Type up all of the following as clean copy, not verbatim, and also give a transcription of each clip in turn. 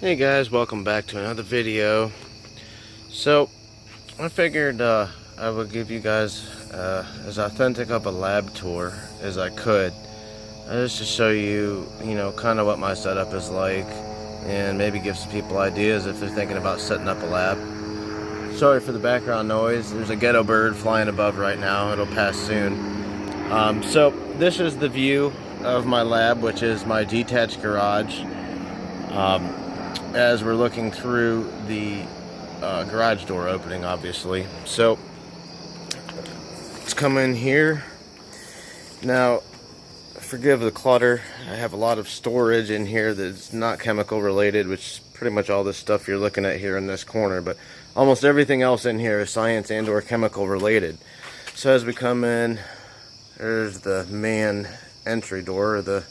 Hey guys, welcome back to another video. So I figured I would give you guys as authentic of a lab tour as I could, just to show you, kind of what my setup is like, and maybe give some people ideas if they're thinking about setting up a lab. Sorry for the background noise. There's a ghetto bird flying above right now. It'll pass soon. So this is the view of my lab, which is my detached garage. As we're looking through the garage door opening, obviously. So let's come in here. Now, forgive the clutter. I have a lot of storage in here that's not chemical related, which is pretty much all this stuff you're looking at here in this corner, but almost everything else in here is science and or chemical related. So as we come in, there's the man entry door, the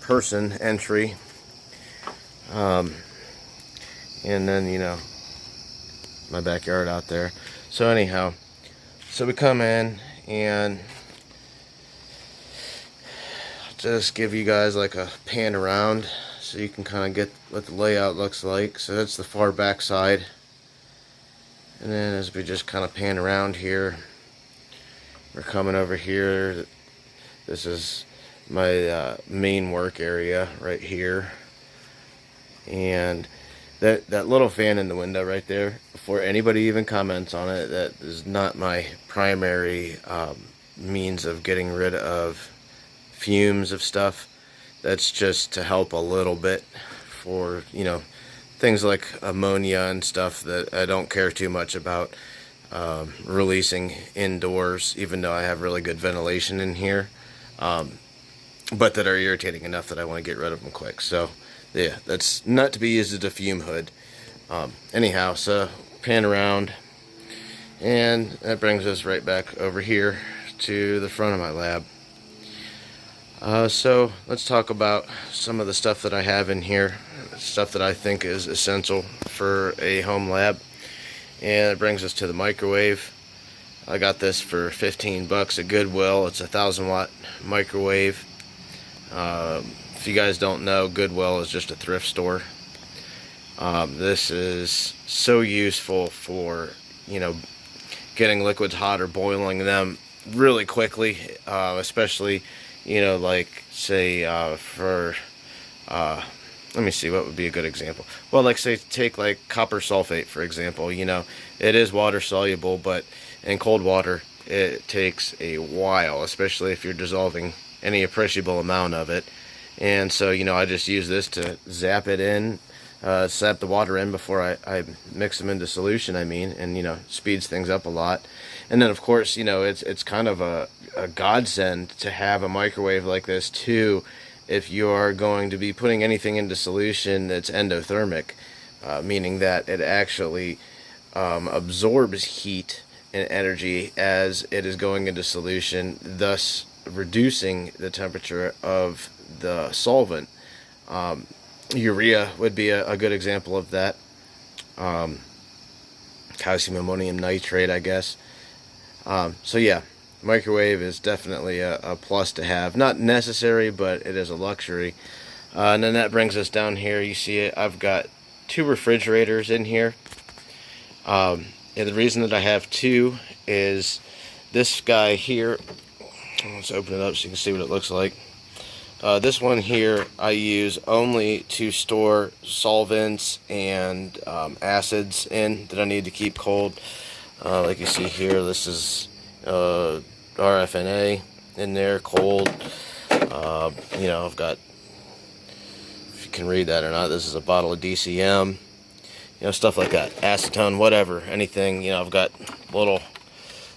person entry. And then, my backyard out there. So anyhow, so we come in and just give you guys like a pan around so you can kind of get what the layout looks like. So that's the far back side. And then as we just kind of pan around here, we're coming over here. This is my main work area right here. And that little fan in the window right there, before anybody even comments on it, that is not my primary means of getting rid of fumes of stuff. That's just to help a little bit for, things like ammonia and stuff that I don't care too much about releasing indoors, even though I have really good ventilation in here, but that are irritating enough that I want to get rid of them quick. So yeah, that's not to be used as a fume hood. Anyhow, so pan around, and that brings us right back over here to the front of my lab. So let's talk about some of the stuff that I have in here, stuff that I think is essential for a home lab. And it brings us to the microwave. I got this for 15 bucks at Goodwill. It's a 1,000-watt microwave. If you guys don't know, Goodwill is just a thrift store. This is so useful for, getting liquids hot or boiling them really quickly, especially, like, say, for, let me see, what would be a good example? Well, like, say, take, like, copper sulfate, for example. It is water soluble, but in cold water, it takes a while, especially if you're dissolving any appreciable amount of it. And so, I just use this to zap it in, zap the water in before I mix them into solution, and, speeds things up a lot. And then, of course, it's kind of a godsend to have a microwave like this, too, if you are going to be putting anything into solution that's endothermic, meaning that it actually absorbs heat and energy as it is going into solution, thus reducing the temperature of the solvent. Urea would be a good example of that. Calcium ammonium nitrate, I guess. So yeah, microwave is definitely a plus to have. Not necessary, but it is a luxury. And then that brings us down here. You see it. I've got 2 refrigerators in here. And the reason that I have 2 is this guy here. Let's open it up so you can see what it looks like. This one here I use only to store solvents and acids in that I need to keep cold. Like you see here, this is RFNA in there, cold. I've got, if you can read that or not, this is a bottle of DCM. Stuff like that, acetone, whatever, anything. I've got little.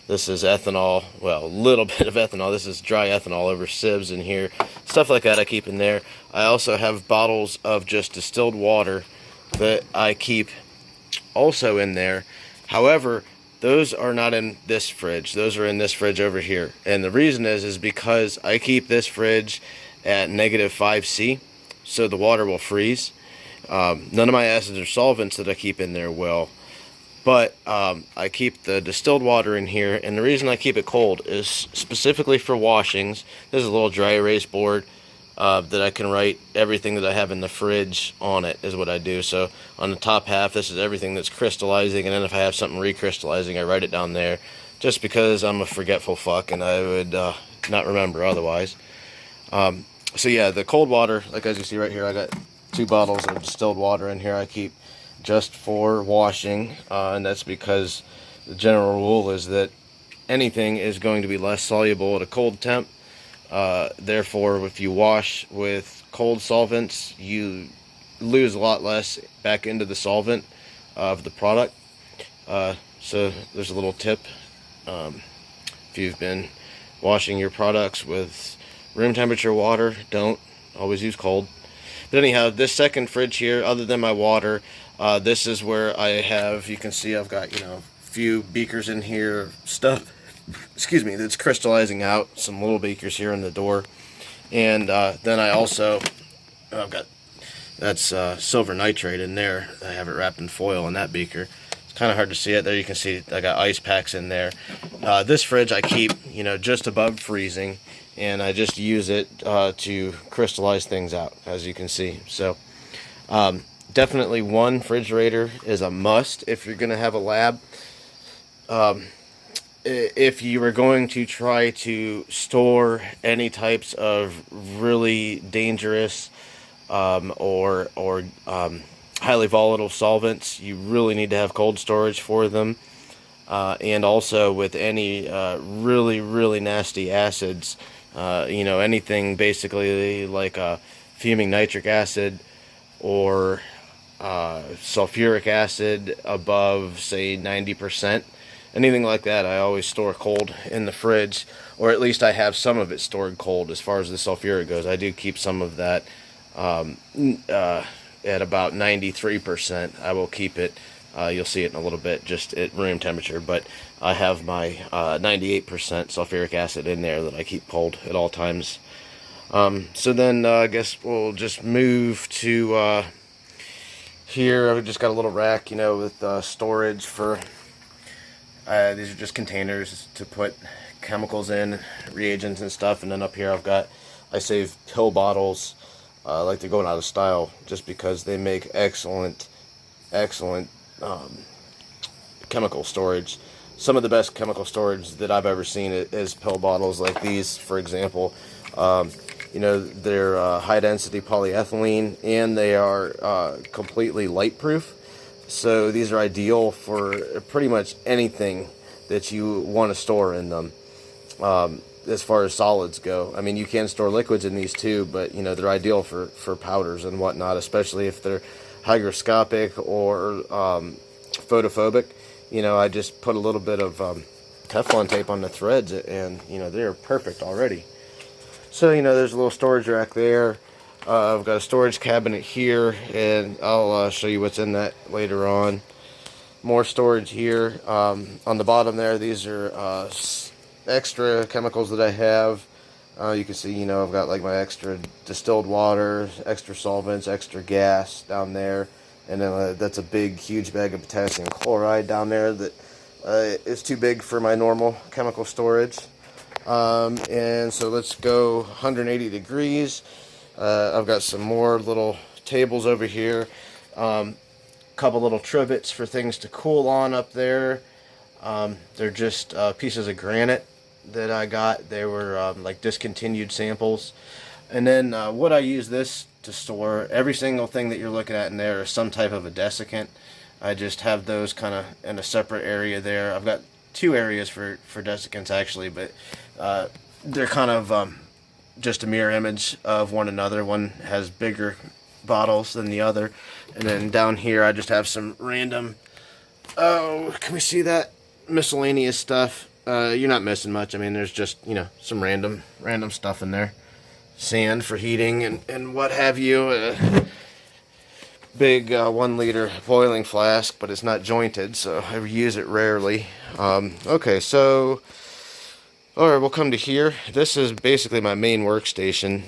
This is ethanol, well, a little bit of ethanol. This is dry ethanol over sieves in here. Stuff like that I keep in there. I also have bottles of just distilled water that I keep also in there. However, those are not in this fridge. Those are in this fridge over here. And the reason is because I keep this fridge at -5°C, so the water will freeze. None of my acids or solvents that I keep in there will. But I keep the distilled water in here, and the reason I keep it cold is specifically for washings. This is a little dry erase board. that I can write everything that I have in the fridge on it, is what I do. So on the top half, this is everything that's crystallizing, and then if I have something recrystallizing, I write it down there, just because I'm a forgetful fuck and I would not remember otherwise. So yeah, the cold water, like as you see right here, I got 2 bottles of distilled water in here I keep just for washing, and that's because the general rule is that anything is going to be less soluble at a cold temp. Therefore, if you wash with cold solvents, you lose a lot less back into the solvent of the product. So there's a little tip. If you've been washing your products with room temperature water, don't always use cold. But anyhow, this second fridge here, other than my water, this is where I have, you can see I've got, a few beakers in here, stuff, excuse me, that's crystallizing out, some little beakers here in the door. And then I also, I've got, that's silver nitrate in there. I have it wrapped in foil in that beaker. It's kind of hard to see it. There you can see I got ice packs in there. This fridge I keep, just above freezing, and I just use it to crystallize things out, as you can see. So definitely one refrigerator is a must if you're going to have a lab. If you are going to try to store any types of really dangerous or highly volatile solvents, you really need to have cold storage for them. And also with any really nasty acids, anything basically like fuming nitric acid or sulfuric acid above, say, 90%. Anything like that, I always store cold in the fridge, or at least I have some of it stored cold. As far as the sulfuric goes, I do keep some of that at about 93%. I will keep it, you'll see it in a little bit, just at room temperature, but I have my 98% sulfuric acid in there that I keep cold at all times. So then I guess we'll just move to here. I've just got a little rack, with storage for... these are just containers to put chemicals in, reagents and stuff. And then up here I save pill bottles, like they're going out of style, just because they make excellent chemical storage. Some of the best chemical storage that I've ever seen is pill bottles like these, for example. They're high density polyethylene, and they are completely light proof. So these are ideal for pretty much anything that you want to store in them, as far as solids go. I mean, you can store liquids in these too, but they're ideal for powders and whatnot, especially if they're hygroscopic or photophobic. I just put a little bit of Teflon tape on the threads, and they're perfect already. So there's a little storage rack there. I've got a storage cabinet here, and I'll show you what's in that later on. More storage here. On the bottom there, these are extra chemicals that I have. You can see, I've got like my extra distilled water, extra solvents, extra gas down there. And then that's a big, huge bag of potassium chloride down there that is too big for my normal chemical storage. And so let's go 180 degrees. I've got some more little tables over here. Couple little trivets for things to cool on up there. They're just pieces of granite that I got. They were like discontinued samples. And then what I use this to store, every single thing that you're looking at in there is some type of a desiccant. I just have those kind of in a separate area there. I've got 2 areas for desiccants actually, but they're kind of just a mirror image of one another. One has bigger bottles than the other. And then down here I just have some random, can we see that? Miscellaneous stuff. You're not missing much. I mean, there's just, some random stuff in there. Sand for heating and what have you. Big 1 liter boiling flask, but it's not jointed, so I use it rarely. Okay, so alright, we'll come to here. This is basically my main workstation.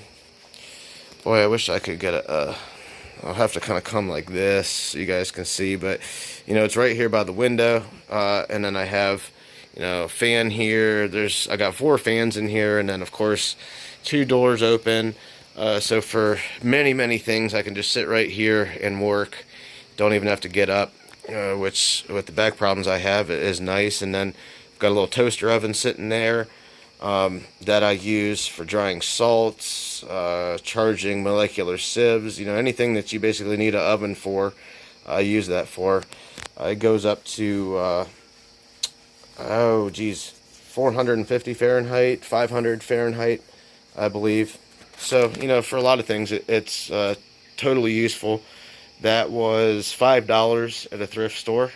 Boy, I wish I could get I'll have to kind of come like this so you guys can see, but it's right here by the window. And then I have a fan here. I got 4 fans in here, and then of course 2 doors open. So for many things, I can just sit right here and work. Don't even have to get up, which with the back problems I have, it is nice. And then I've got a little toaster oven sitting there that I use for drying salts, charging molecular sieves, anything that you basically need an oven for, I use that for. It goes up to, 450 Fahrenheit, 500 Fahrenheit, I believe. So, for a lot of things, it's totally useful. That was $5 at a thrift store.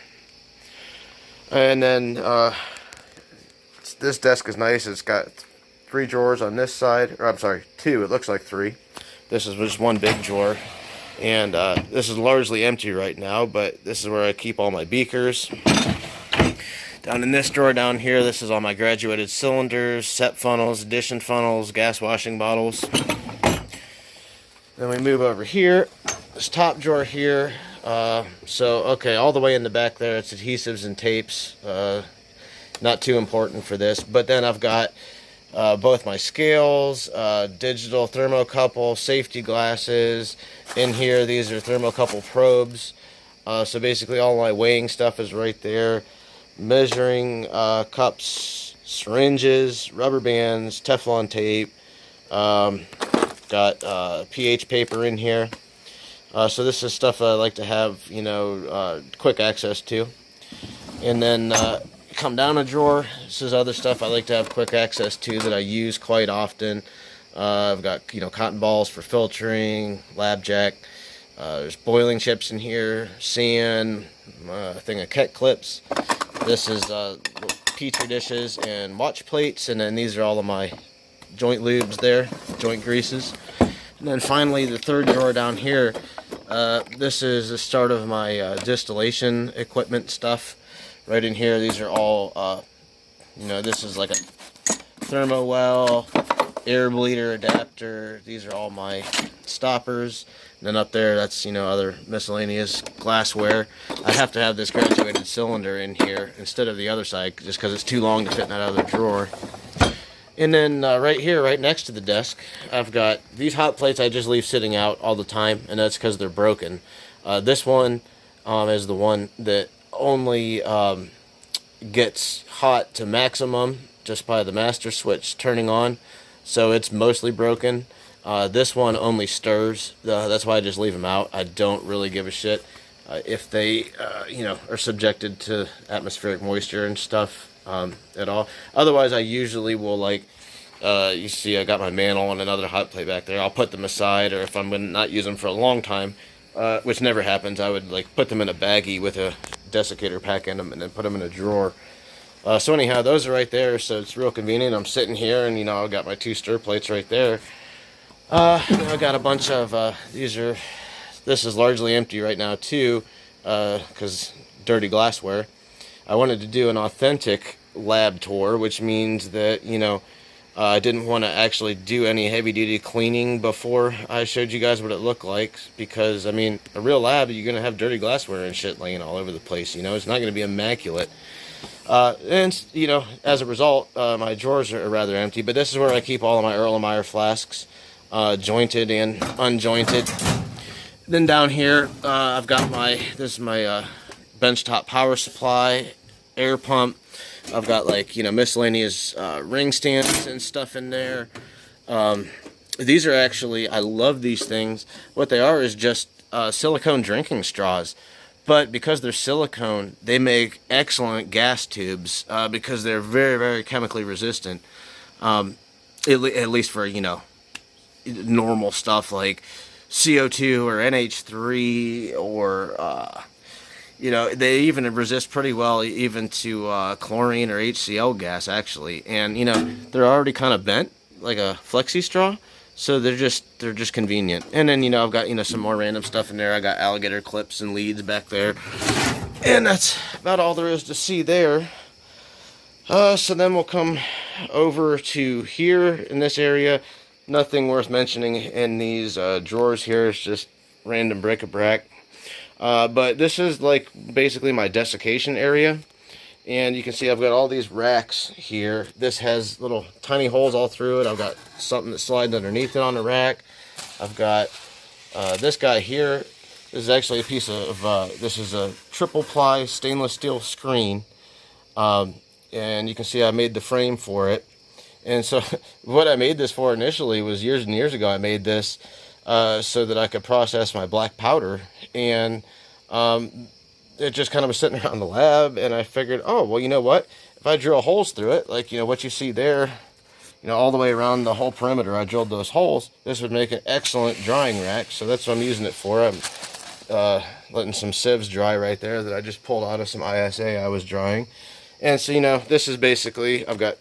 And then this desk is nice. It's got 3 drawers on this side. Or I'm sorry, 2. It looks like 3. This is just one big drawer. And this is largely empty right now, but this is where I keep all my beakers. Down in this drawer down here, this is all my graduated cylinders, set funnels, addition funnels, gas washing bottles. Then we move over here, this top drawer here. Okay, all the way in the back there, it's adhesives and tapes. Not too important for this. But then I've got both my scales, digital thermocouple, safety glasses. In here, these are thermocouple probes. So basically all my weighing stuff is right there. Measuring cups, syringes, rubber bands, Teflon tape. Got pH paper in here. So this is stuff I like to have, quick access to. And then come down a drawer. This is other stuff I like to have quick access to that I use quite often. I've got, cotton balls for filtering, lab jack. There's boiling chips in here, sand, a thing of Ket clips. This is petri dishes and watch plates, and then these are all of my joint lubes there, joint greases. And then finally, the third drawer down here, this is the start of my distillation equipment stuff. Right in here, these are all, this is like a thermo well, air bleeder adapter. These are all my stoppers. And then up there, that's, other miscellaneous glassware. I have to have this graduated cylinder in here instead of the other side, just because it's too long to fit in that other drawer. And then right here, right next to the desk, I've got these hot plates I just leave sitting out all the time, and that's because they're broken. This one is the one that only gets hot to maximum just by the master switch turning on, so it's mostly broken. This one only stirs. That's why I just leave them out. I don't really give a shit if they, are subjected to atmospheric moisture and stuff at all. Otherwise, I usually will, you see I got my mantle and another hot plate back there. I'll put them aside, or if I'm going to not use them for a long time, which never happens, I would put them in a baggie with a desiccator pack in them and then put them in a drawer. So anyhow, those are right there, so it's real convenient. I'm sitting here, and I've got my 2 stir plates right there. I got a bunch of this is largely empty right now too, because dirty glassware. I wanted to do an authentic lab tour, which means that I didn't want to actually do any heavy-duty cleaning before I showed you guys what it looked like, because a real lab, you're gonna have dirty glassware and shit laying all over the place. It's not gonna be immaculate. And as a result, my drawers are rather empty. But this is where I keep all of my Erlenmeyer flasks, jointed and unjointed. Then down here, I've got this is my benchtop power supply, air pump. I've got miscellaneous ring stands and stuff in there. These are actually, I love these things. What they are is just silicone drinking straws. But because they're silicone, they make excellent gas tubes because they're very chemically resistant. At least for, normal stuff like CO2 or NH3 or, they even resist pretty well even to chlorine or HCl gas, actually. And, they're already kind of bent, like a flexi straw. So they're just convenient. And then, I've got, some more random stuff in there. I got alligator clips and leads back there. And that's about all there is to see there. So then we'll come over to here in this area. Nothing worth mentioning in these drawers here. It's just random bric-a-brac. But this is basically my desiccation area. And you can see I've got all these racks here. This has little tiny holes all through it. I've got something that slides underneath it on the rack. I've got this guy here. This is actually a piece of, this is a triple ply stainless steel screen. And you can see I made the frame for it. And so what I made this for initially was years and years ago. I made this so that I could process my black powder. And it just kind of was sitting around the lab. And I figured, oh, well, you know what? If I drill holes through it, like, you know, what you see there, you know, all the way around the whole perimeter, I drilled those holes. This would make an excellent drying rack. So that's what I'm using it for. I'm letting some sieves dry right there that I just pulled out of some ISA I was drying. And so, you know, this is basically, I've got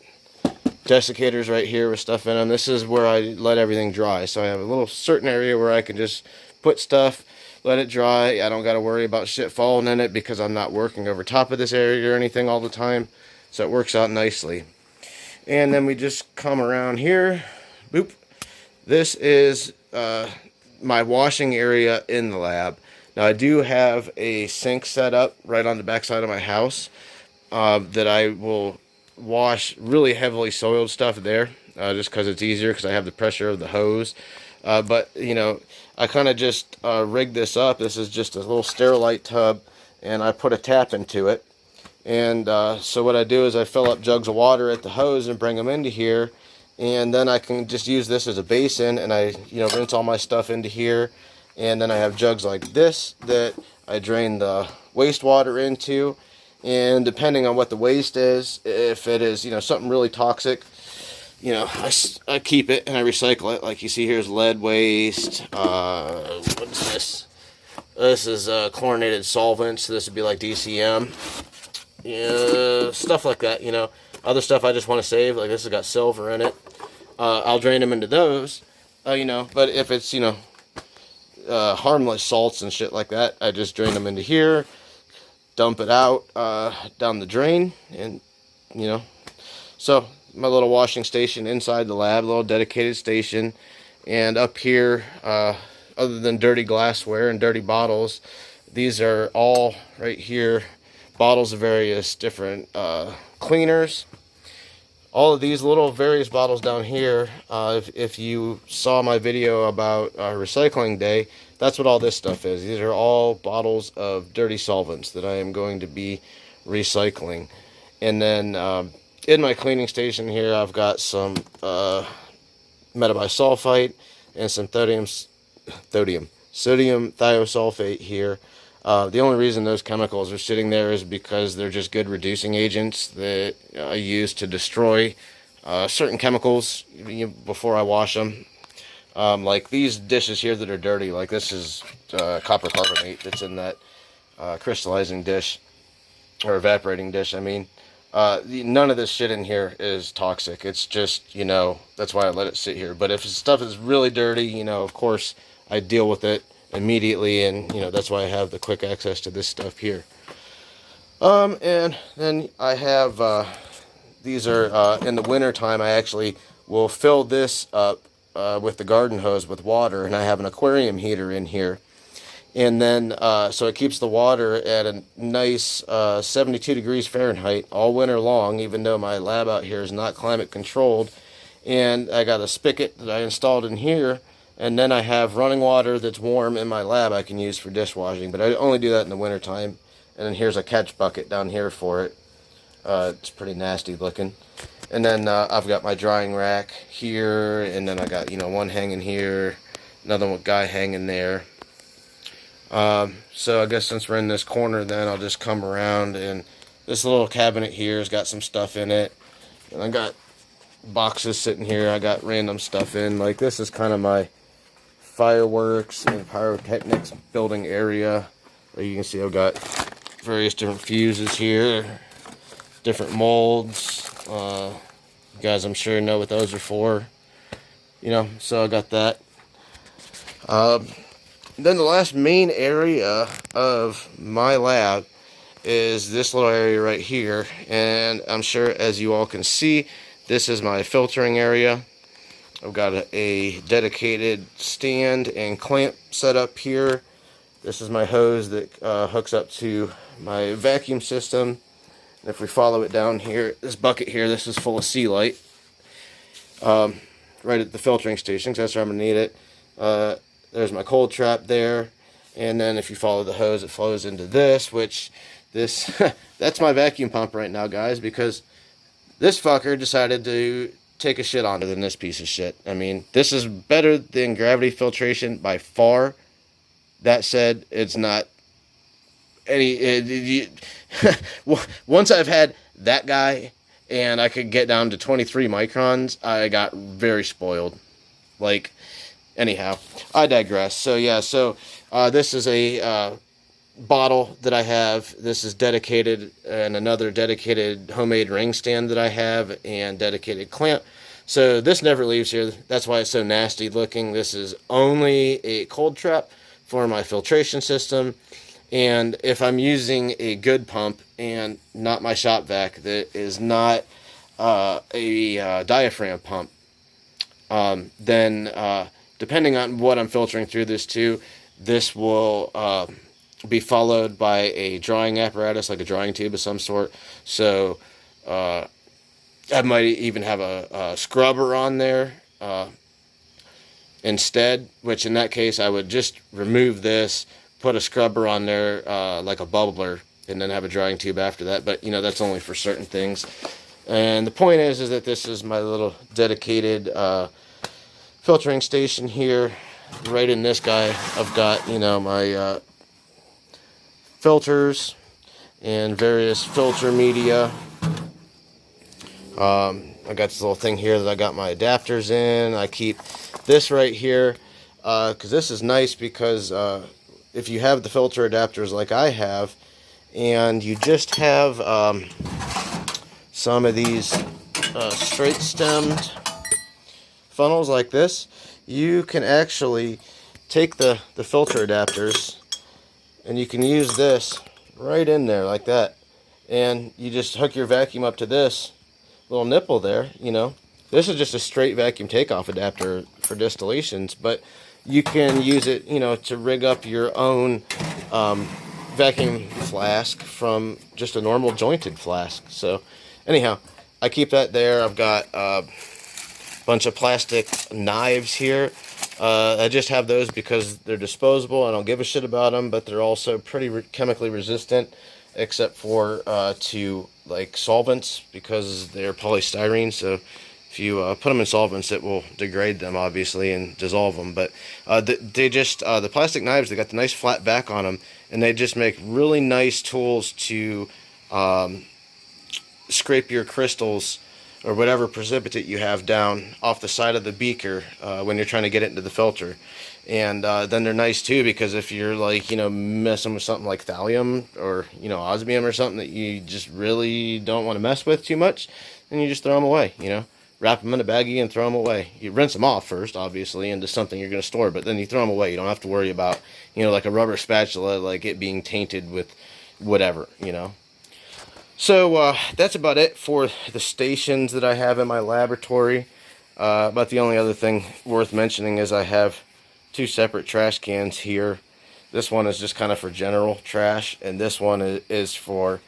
desiccators right here with stuff in them. This is where I let everything dry. So I have a little certain area where I can just put stuff, let it dry. I don't got to worry about shit falling in it because I'm not working over top of this area or anything all the time. So it works out nicely. And then we just come around here. Boop. This is my washing area in the lab. Now I do have a sink set up right on the back side of my house that I will wash really heavily soiled stuff there, just because it's easier because I have the pressure of the hose. But, you know, I kind of just rigged this up. This is just a little Sterilite tub, and I put a tap into it. And so what I do is I fill up jugs of water at the hose and bring them into here. And then I can just use this as a basin, and I, you know, rinse all my stuff into here. And then I have jugs like this that I drain the wastewater into. And depending on what the waste is, if it is, you know, something really toxic, you know, I keep it and I recycle it. Like you see, here's lead waste. What's this? This is chlorinated solvents. So this would be like DCM. Yeah, stuff like that, you know. Other stuff I just want to save, like this has got silver in it. I'll drain them into those, you know. But if it's, you know, harmless salts and shit like that, I just drain them into here. Dump it out down the drain, and you know, so my little washing station inside the lab, a little dedicated station. And up here, other than dirty glassware and dirty bottles, these are all right here, bottles of various different cleaners. All of these little various bottles down here, if you saw my video about recycling day, that's what all this stuff is. These are all bottles of dirty solvents that I am going to be recycling. And then in my cleaning station here, I've got some metabisulfite and some sodium thiosulfate here. The only reason those chemicals are sitting there is because they're just good reducing agents that I use to destroy certain chemicals before I wash them. Like these dishes here that are dirty, like this is copper carbonate that's in that crystallizing dish, or evaporating dish, I mean. None of this shit in here is toxic. It's just, you know, that's why I let it sit here. But if stuff is really dirty, you know, of course I deal with it immediately, and you know, that's why I have the quick access to this stuff here. And then I have these are in the winter time I actually will fill this up with the garden hose with water, and I have an aquarium heater in here. And then so it keeps the water at a nice 72 degrees Fahrenheit all winter long, even though my lab out here is not climate controlled. And I got a spigot that I installed in here, and then I have running water that's warm in my lab I can use for dishwashing, but I only do that in the winter time. And then here's a catch bucket down here for it. It's pretty nasty looking. And then I've got my drying rack here, and then I got, you know, one hanging here, another guy hanging there. So I guess since we're in this corner, then I'll just come around, and this little cabinet here has got some stuff in it. And I got boxes sitting here. I got random stuff in. Like this is kind of my fireworks and pyrotechnics building area. Like you can see I've got various different fuses here, different molds. You guys, I'm sure know what those are for. You know, so I got that. Then the last main area of my lab is this little area right here, and I'm sure as you all can see, this is my filtering area. I've got a dedicated stand and clamp set up here. This is my hose that hooks up to my vacuum system. And if we follow it down here, this bucket here, this is full of sea light. Right at the filtering station, because that's where I'm going to need it. There's my cold trap there, and then if you follow the hose, it flows into this, which this that's my vacuum pump right now, guys, because this fucker decided to take a shit on it than this piece of shit. I mean, this is better than gravity filtration by far. That said, it's not any... once I've had that guy and I could get down to 23 microns, I got very spoiled. Like, anyhow, I digress. So yeah, this is a bottle that I have. This is dedicated, and another dedicated homemade ring stand that I have, and dedicated clamp. So this never leaves here. That's why it's so nasty looking. This is only a cold trap for my filtration system. And if I'm using a good pump and not my shop vac that is not a diaphragm pump, then depending on what I'm filtering through this to, this will be followed by a drying apparatus, like a drying tube of some sort. So I might even have a scrubber on there instead, which in that case I would just remove this, put a scrubber on there like a bubbler, and then have a drying tube after that. But you know, that's only for certain things. And the point is that this is my little dedicated filtering station here. Right in this guy, I've got, you know, my filters and various filter media. I got this little thing here that I got my adapters in. I keep this right here because this is nice, because if you have the filter adapters like I have, and you just have some of these straight stemmed funnels like this, you can actually take the filter adapters and you can use this right in there like that, and you just hook your vacuum up to this little nipple there. You know, this is just a straight vacuum takeoff adapter for distillations, but you can use it, you know, to rig up your own vacuum flask from just a normal jointed flask. So anyhow, I keep that there. I've got a bunch of plastic knives here. I just have those because they're disposable. I don't give a shit about them, but they're also pretty chemically resistant, except for to like solvents, because they're polystyrene. So if you put them in solvents, it will degrade them, obviously, and dissolve them. But they just the plastic knives, they got the nice flat back on them, and they just make really nice tools to scrape your crystals or whatever precipitate you have down off the side of the beaker when you're trying to get it into the filter. And then they're nice too, because if you're like, you know, messing with something like thallium or, you know, osmium or something that you just really don't want to mess with too much, then you just throw them away, you know. Wrap them in a baggie and throw them away. You rinse them off first, obviously, into something you're going to store, but then you throw them away. You don't have to worry about, you know, like a rubber spatula, like it being tainted with whatever, you know. So that's about it for the stations that I have in my laboratory. But the only other thing worth mentioning is I have two separate trash cans here. This one is just kind of for general trash, and this one is for,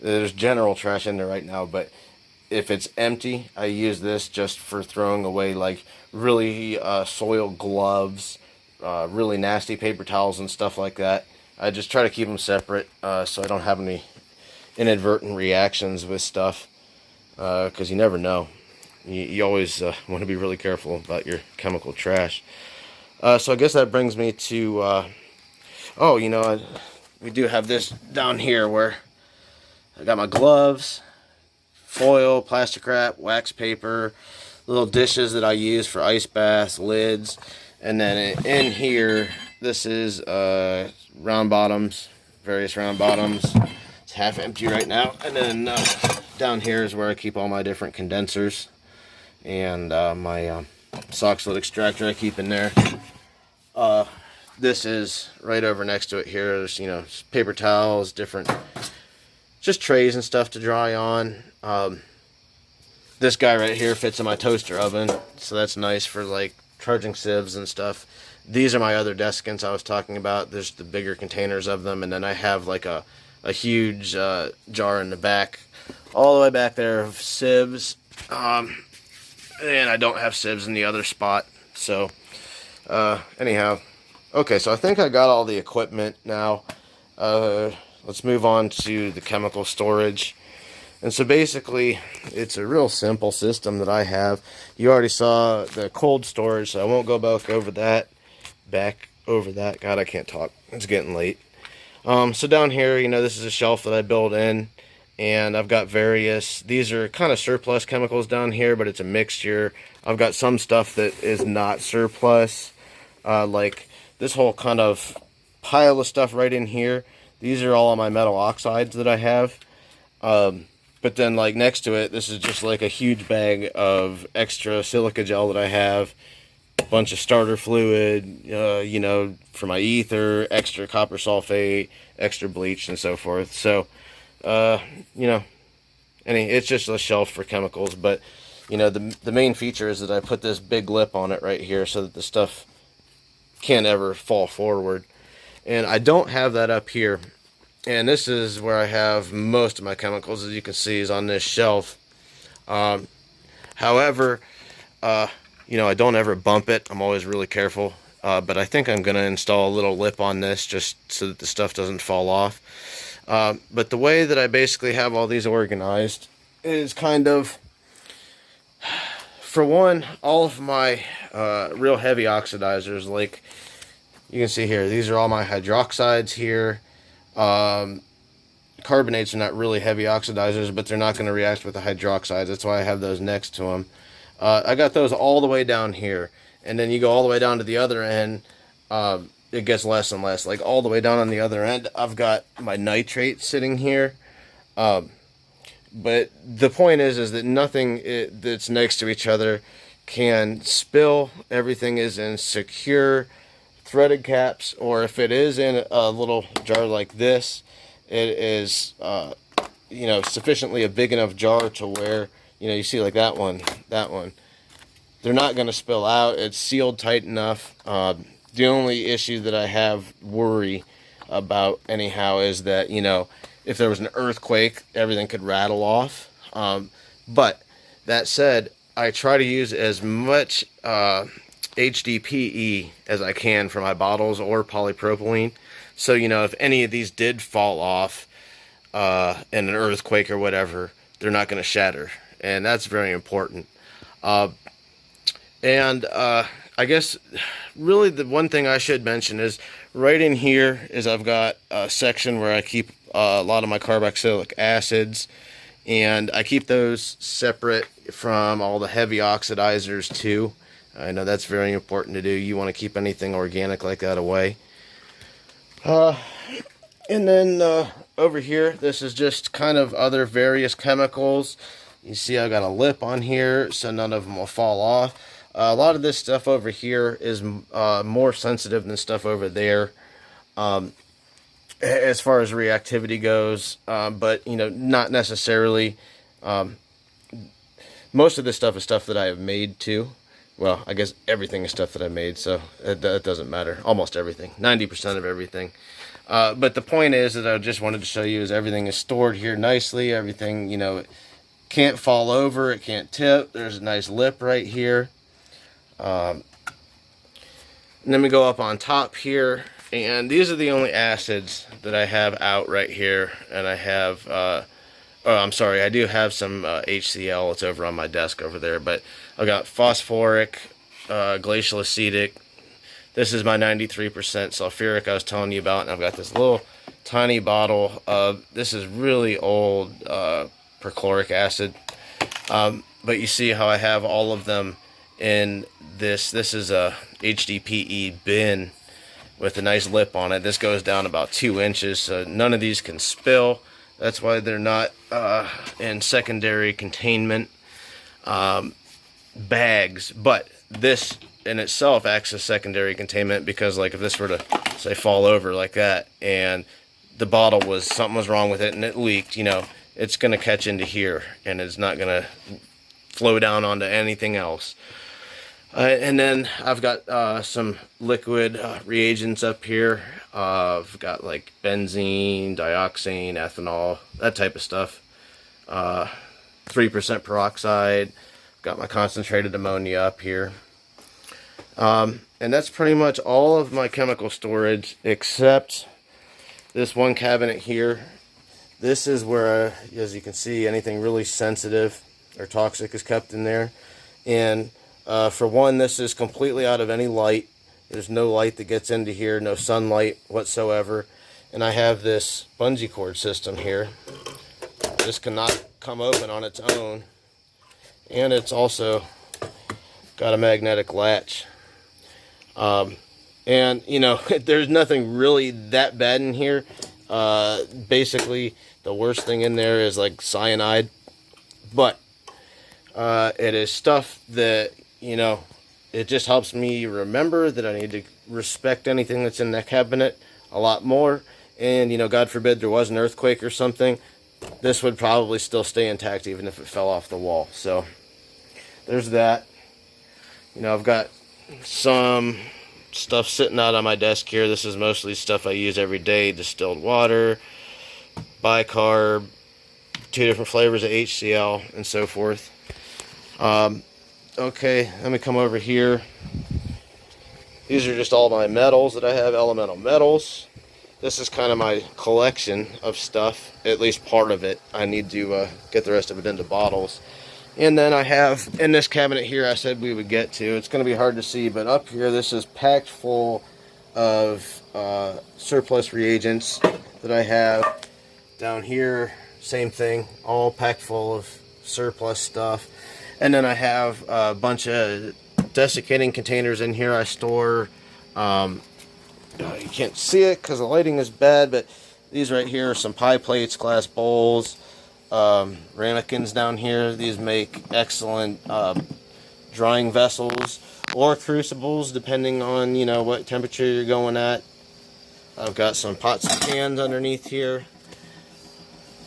there's general trash in there right now, but if it's empty, I use this just for throwing away like really soiled gloves, really nasty paper towels and stuff like that. I just try to keep them separate so I don't have any inadvertent reactions with stuff, because you never know. You always want to be really careful about your chemical trash. So I guess that brings me to, oh, you know, we do have this down here where I got my gloves, foil, plastic wrap, wax paper, little dishes that I use for ice baths, lids, and then in here, this is round bottoms, various round bottoms. It's half empty right now. And then down here is where I keep all my different condensers, and my sock slit extractor I keep in there. This is right over next to it here. There's, you know, paper towels, different just trays and stuff to dry on. This guy right here fits in my toaster oven, so that's nice for like charging sieves and stuff. These are my other desiccants I was talking about. There's the bigger containers of them, and then I have like a huge jar in the back, all the way back there, of sieves. And I don't have sieves in the other spot, So anyhow, okay, so I think I got all the equipment now. Let's move on to the chemical storage. And so basically, it's a real simple system that I have. You already saw the cold storage, so I won't go back over that. God, I can't talk. It's getting late. So down here, you know, this is a shelf that I built in, and I've got various, these are kind of surplus chemicals down here, but it's a mixture. I've got some stuff that is not surplus, like this whole kind of pile of stuff right in here. These are all of my metal oxides that I have. But then, like, next to it, this is just like a huge bag of extra silica gel that I have. A bunch of starter fluid, you know, for my ether, extra copper sulfate, extra bleach, and so forth. So, you know, it's just a shelf for chemicals. But, you know, the main feature is that I put this big lip on it right here so that the stuff can't ever fall forward. And I don't have that up here. And this is where I have most of my chemicals, as you can see, is on this shelf. However, you know, I don't ever bump it. I'm always really careful. But I think I'm going to install a little lip on this just so that the stuff doesn't fall off. But the way that I basically have all these organized is kind of, for one, all of my real heavy oxidizers, like you can see here, these are all my hydroxides here. Carbonates are not really heavy oxidizers, but they're not going to react with the hydroxides. That's why I have those next to them. I got those all the way down here, and then you go all the way down to the other end. It gets less and less. Like all the way down on the other end, I've got my nitrate sitting here. But the point is that nothing that's next to each other can spill. Everything is in secure threaded caps, or if it is in a little jar like this, it is you know, sufficiently a big enough jar to where, you know, you see like that one, they're not going to spill out. It's sealed tight enough. The only issue that I have worry about anyhow is that, you know, if there was an earthquake, everything could rattle off. But that said, I try to use as much HDPE as I can for my bottles, or polypropylene. So, you know, if any of these did fall off in an earthquake or whatever, they're not going to shatter. And that's very important. I guess really the one thing I should mention is right in here is I've got a section where I keep a lot of my carboxylic acids, and I keep those separate from all the heavy oxidizers too. I know that's very important to do. You want to keep anything organic like that away. And then over here, this is just kind of other various chemicals. You see I've got a lip on here so none of them will fall off. A lot of this stuff over here is more sensitive than stuff over there as far as reactivity goes. But, you know, not necessarily. Most of this stuff is stuff that I have made too. Well, I guess everything is stuff that I made, so it doesn't matter. Almost everything. 90% of everything. But the point is that I just wanted to show you is everything is stored here nicely. Everything, you know, it can't fall over. It can't tip. There's a nice lip right here. And then we go up on top here. And these are the only acids that I have out right here. And I have... oh, I'm sorry, I do have some HCl. It's over on my desk over there, but I've got phosphoric, glacial acetic. This is my 93% sulfuric I was telling you about, and I've got this little tiny bottle of, this is really old perchloric acid. But you see how I have all of them in this. This is a HDPE bin with a nice lip on it. This goes down about 2 inches, so none of these can spill. That's why they're not in secondary containment bags. But this in itself acts as secondary containment, because like if this were to say fall over like that and the bottle was, something was wrong with it and it leaked, you know, it's going to catch into here and it's not going to flow down onto anything else. And then I've got some liquid reagents up here. I've got like benzene, dioxane, ethanol, that type of stuff. 3% peroxide. Got my concentrated ammonia up here. And that's pretty much all of my chemical storage, except this one cabinet here. This is where, as you can see, anything really sensitive or toxic is kept in there. And for one, this is completely out of any light. There's no light that gets into here, no sunlight whatsoever. And I have this bungee cord system here. This cannot come open on its own. And it's also got a magnetic latch. And, you know, there's nothing really that bad in here. Basically, the worst thing in there is like cyanide. But it is stuff that, you know, it just helps me remember that I need to respect anything that's in that cabinet a lot more. And, you know, God forbid there was an earthquake or something, this would probably still stay intact even if it fell off the wall. So there's that. You know, I've got some stuff sitting out on my desk here. This is mostly stuff I use every day. Distilled water, bicarb, 2 different flavors of HCl, and so forth. Okay, let me come over here. These are just all my metals that I have, elemental metals. This is kind of my collection of stuff, at least part of it. I need to get the rest of it into bottles. And then I have, in this cabinet here, I said we would get to, it's going to be hard to see, but up here this is packed full of surplus reagents that I have. Down here, same thing, all packed full of surplus stuff. And then I have a bunch of desiccating containers in here. I store, you can't see it because the lighting is bad, but these right here are some pie plates, glass bowls, ramekins down here. These make excellent drying vessels or crucibles, depending on, you know, what temperature you're going at. I've got some pots and pans underneath here.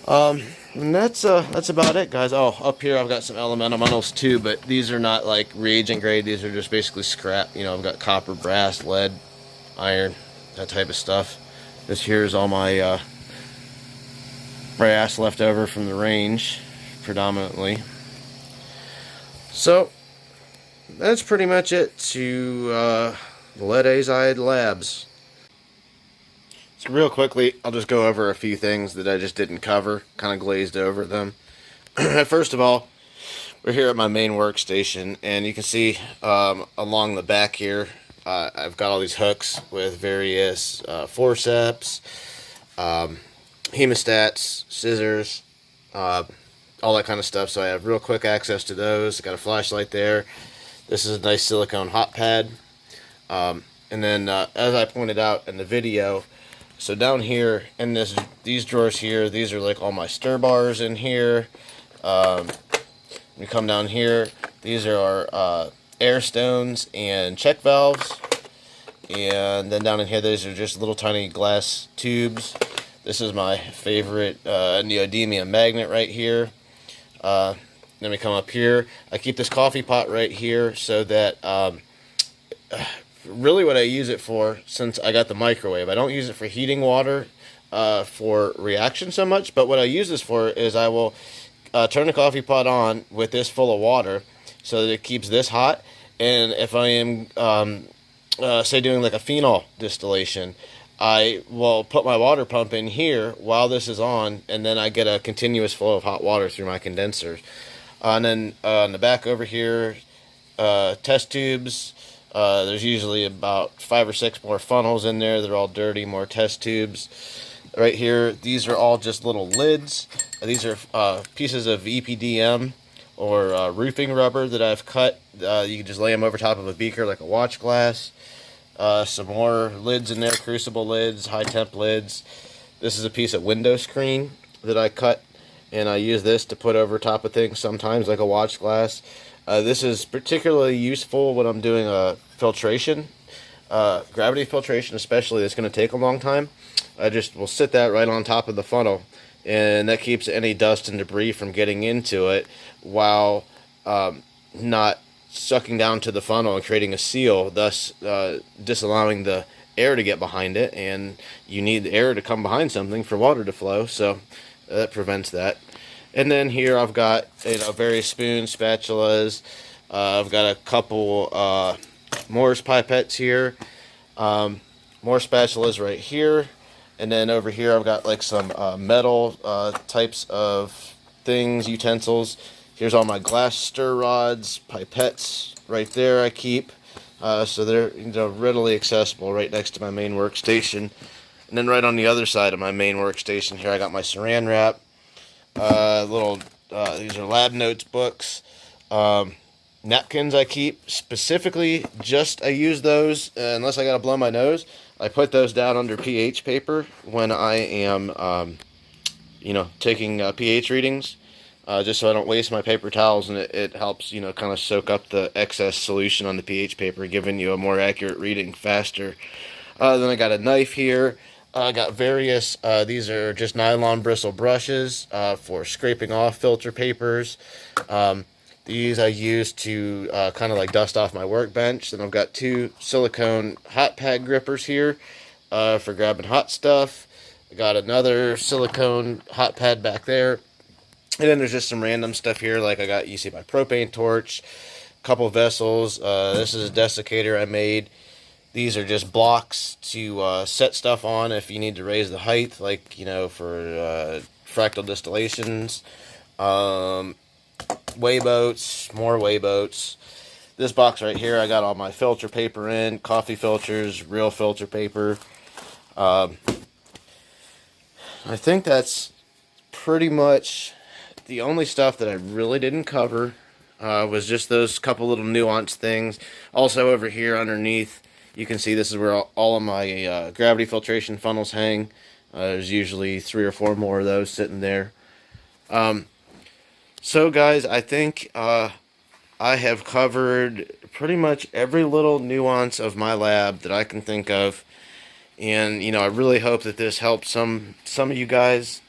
And that's about it, guys. Oh, up here I've got some elemental metals too, but these are not like reagent grade. These are just basically scrap. You know, I've got copper, brass, lead, iron, that type of stuff. This here is all my brass left over from the range, predominantly. So that's pretty much it to the Lead Azide Labs. So real quickly, I'll just go over a few things that I just didn't cover, kind of glazed over them. First of all, we're here at my main workstation, and you can see along the back here, I've got all these hooks with various forceps, hemostats, scissors, all that kind of stuff. So I have real quick access to those. I got a flashlight there. This is a nice silicone hot pad. And then, as I pointed out in the video, so down here in these drawers here, these are like all my stir bars in here. We come down here, these are our air stones and check valves. And then down in here, these are just little tiny glass tubes. This is my favorite neodymium magnet right here. Then we come up here. I keep this coffee pot right here so that really what I use it for, since I got the microwave, I don't use it for heating water for reaction so much, but what I use this for is I will turn the coffee pot on with this full of water so that it keeps this hot. And if I am say doing like a phenol distillation, I will put my water pump in here while this is on, and then I get a continuous flow of hot water through my condensers. And then on the back over here, test tubes. There's usually about 5 or 6 more funnels in there. They're all dirty, more test tubes. Right here, these are all just little lids. These are pieces of EPDM or roofing rubber that I've cut. You can just lay them over top of a beaker like a watch glass. Some more lids in there, crucible lids, high temp lids. This is a piece of window screen that I cut, and I use this to put over top of things sometimes, like a watch glass. This is particularly useful when I'm doing a filtration, gravity filtration especially. That's going to take a long time. I just will sit that right on top of the funnel, and that keeps any dust and debris from getting into it while not sucking down to the funnel and creating a seal, thus disallowing the air to get behind it. And you need the air to come behind something for water to flow, so that prevents that. And then here I've got, you know, various spoons, spatulas. I've got a couple more pipettes here, more spatulas right here, and then over here I've got like some metal types of things, utensils. Here's all my glass stir rods, pipettes right there I keep, so they're readily accessible right next to my main workstation. And then right on the other side of my main workstation here I got my saran wrap, these are lab notes books, napkins I keep specifically, just I use those unless I gotta blow my nose. I put those down under pH paper when I am taking pH readings, just so I don't waste my paper towels, and it helps kind of soak up the excess solution on the pH paper, giving you a more accurate reading faster. Then I got a knife here. I got various, these are just nylon bristle brushes for scraping off filter papers. These I use to kind of like dust off my workbench. Then I've got 2 silicone hot pad grippers here for grabbing hot stuff. I got another silicone hot pad back there. And then there's just some random stuff here, like you see my propane torch, a couple vessels. This is a desiccator I made. These are just blocks to set stuff on if you need to raise the height, like, for fractal distillations. Weigh boats, more weigh boats. This box right here, I got all my filter paper in, coffee filters, real filter paper. I think that's pretty much the only stuff that I really didn't cover. Was just those couple little nuanced things. Also over here underneath, you can see this is where all of my gravity filtration funnels hang. There's usually 3 or 4 more of those sitting there. So guys, I think I have covered pretty much every little nuance of my lab that I can think of. And, I really hope that this helps some of you guys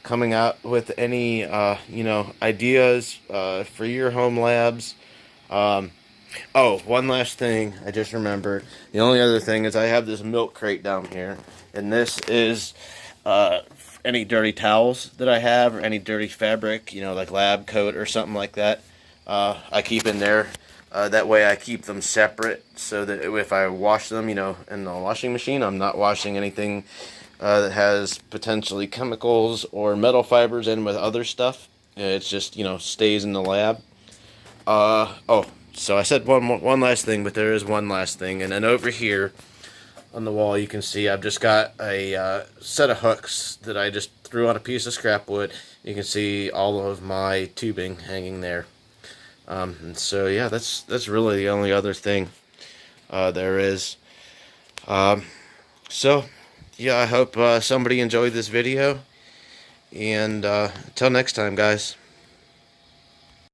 coming out with any, ideas for your home labs. Oh, one last thing I just remembered. The only other thing is I have this milk crate down here. And this is any dirty towels that I have or any dirty fabric, like lab coat or something like that. I keep in there. That way I keep them separate so that if I wash them, in the washing machine, I'm not washing anything that has potentially chemicals or metal fibers in with other stuff. It's just, stays in the lab. So I said one last thing, but there is one last thing. And then over here on the wall, you can see I've just got a set of hooks that I just threw on a piece of scrap wood. You can see all of my tubing hanging there. And so yeah, that's really the only other thing there is. So yeah, I hope somebody enjoyed this video, and until next time, guys.